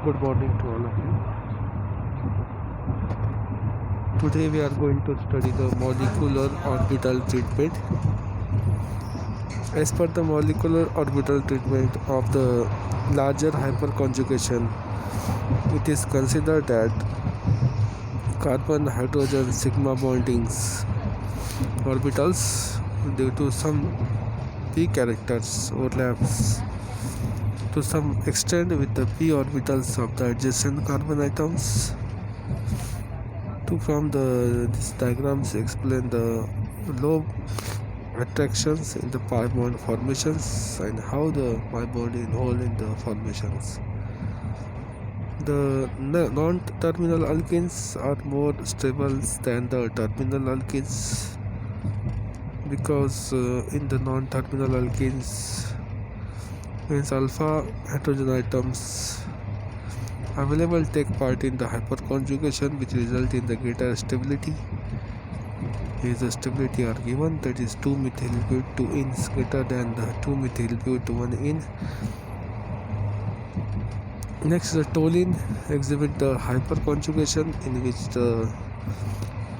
Good morning to all of you. Today we are going to study the molecular orbital treatment. As per the molecular orbital treatment of the larger hyperconjugation, it is considered that carbon-hydrogen sigma bondings orbitals due to some p characters overlaps to some extent with the p orbitals of the adjacent carbon atoms. From these diagrams explain the low attractions in the pi bond formations and how the pi bond involved in the formations. The non-terminal alkenes are more stable than the terminal alkenes because in the non-terminal alkenes means alpha hydrogen atoms available take part in the hyperconjugation, which result in the greater stability. Here the stability are given, that is 2-methyl bute 2 ins greater than the 2-methyl bute 1 in. Next, the toluene exhibit the hyperconjugation in which the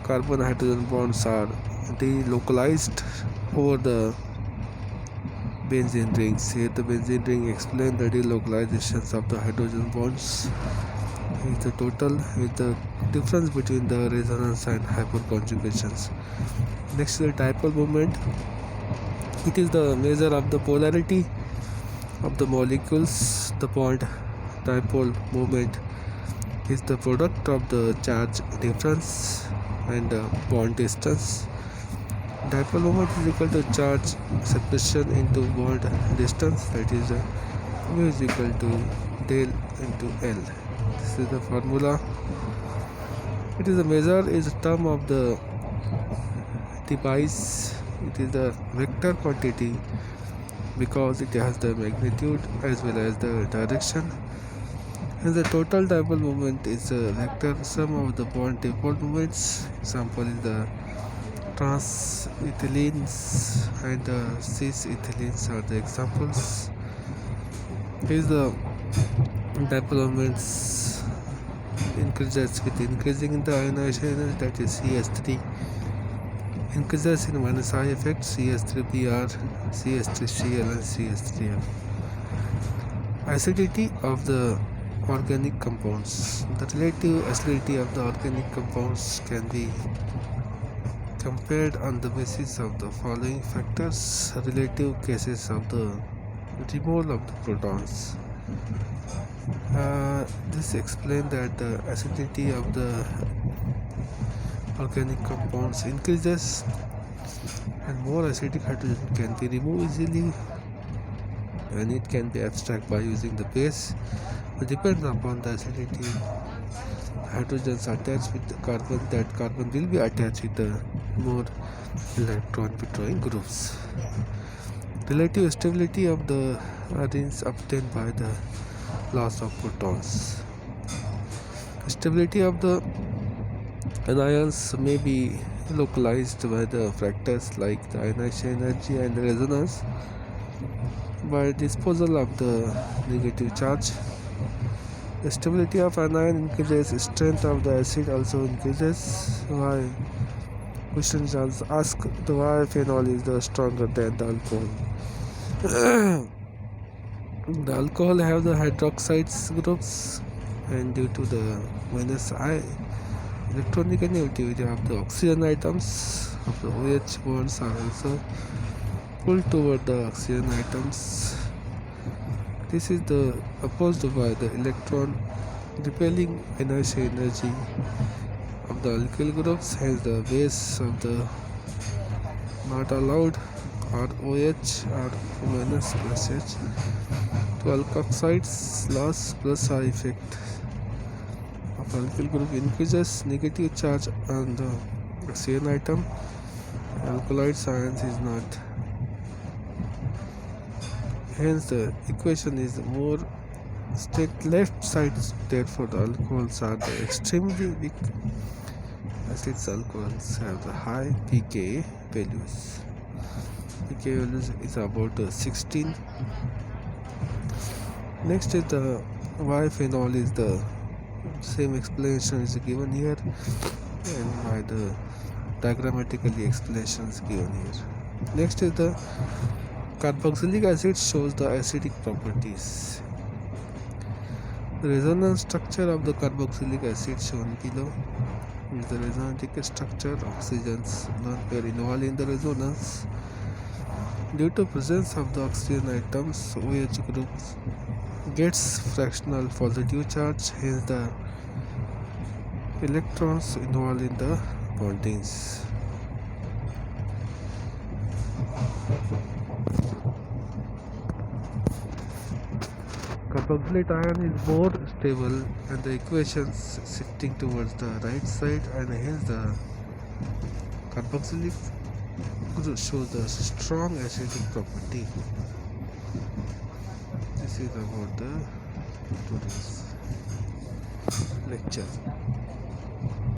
carbon hydrogen bonds are delocalized over the benzene rings. Here the benzene ring explain the delocalizations of the hydrogen bonds. Here is the total with the difference between the resonance and hyperconjugations. Next, the dipole moment. It is the measure of the polarity of the molecules. The bond dipole moment is the product of the charge difference and bond distance. Dipole moment is equal to charge separation into bond distance, that is mu is equal to del into L. This is the formula. It is a measure is a term of the device. It is a vector quantity because it has the magnitude as well as the direction. And the total dipole moment is a vector sum of the bond dipole moments. Example is the trans-ethylenes and cis-ethylenes are the examples. Here is the dipole moments increases with increasing in the ionization energy, that is CS3, increases in minus I effect CS3Br, CS3Cl and CS3F. Acidity of the organic compounds. The relative acidity of the organic compounds can be compared on the basis of the following factors: relative cases of the removal of the protons. This explains that the acidity of the organic compounds increases and more acidic hydrogen can be removed easily, and it can be abstract by using the base. It depends upon the acidity. Hydrogens attached with the carbon, that carbon will be attached with the more electron withdrawing groups. Relative stability of the arenes obtained by the loss of protons. Stability of the anions may be localized by the factors like the ionization energy and the resonance. By disposal of the negative charge, the stability of anion increases, strength of the acid also increases. Why? Questions are asked why phenol is the stronger than the alcohol. The alcohol have the hydroxides groups, and due to the minus I electronegativity of the oxygen atoms of the OH bonds are also pulled toward the oxygen atoms. This is the opposed by the electron repelling ionization energy of the alkyl groups, hence the base of the not allowed or OH or minus plus H. To alkoxides loss plus I effect of alkyl group increases negative charge on the oxygen atom. Alkaloid ions is not. Hence the equation is more straight left side, therefore the alcohols are the extremely weak. Acids alcohols have the high pK values. pK values is about 16. Next is the why phenol is the same explanation is given here, and why the diagrammatically explanation is given here. Next is the carboxylic acid shows the acidic properties. The resonance structure of the carboxylic acid shown below is the resonance structure. Oxygens lone pair involved in the resonance. Due to presence of the oxygen atoms, OH group gets fractional positive charge, hence the electrons involved in the bondings. Carboxylate ion is more stable and the equations shifting towards the right side, and hence the carboxylic shows the strong acidic property. This is about the today's lecture.